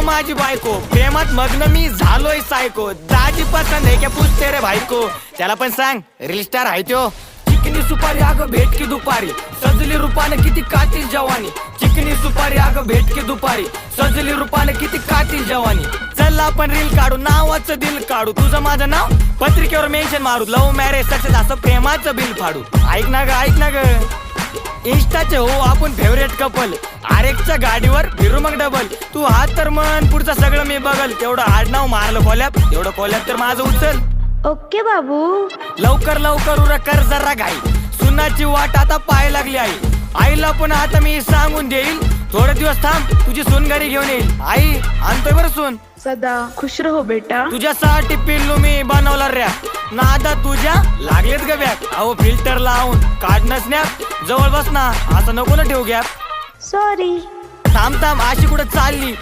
माझी बायको, प्रेमात मग्न मी झालोय सायको. दाजी पसंत आहे क्या पूछते रे भाईको. त्याला पण सांग रील स्टार आहे त्यो. चिकनी सुपारी अगं भेट की दुपारी, सजली रूपाने किती कातील जवानी. चिकनी सुपारी अगं भेट की दुपारी, सजली रूपाने किती कातील जवानी. चल आपण रील काढू, नावाचं दिल काढू, तुझं माझं नाव पत्रिकेवर मेन्शन मारू. लव्ह मॅरेज सक्सेस असं प्रेमाचं बिल फाडू. ऐक ना ग इंस्टाचे हो आपण फेवरेट कपल. आरेकच्या गाडीवर फिरू मग डबल. तू हात तर मन पुढचं सगळं मी बघल. तेवढं आडनाव मारलं कोल्याप, तेवढं कोल्याप तर माझं उचल. ओके बाबू. लवकर उरक कर जरा घाई. सुनाची वाट आता पाय लागली आई. आईला पण आता मी सांगून देईल, थोडे दिवस थांब तुझी सून घरी घेऊन येईल. आई आणतोय बरं सून. सदा खुश रहो बेटा. तुझ्यासाठी पिल्लू मी बनवला रॅप. नादा तुझ्या लागलेत ग बॅग. अहो फिल्टर लावून काढणं स्नॅप. जवळ बस ना, असं नको ना ठेवू गॅप. सॉरी. थांब अशी कुठं चालली.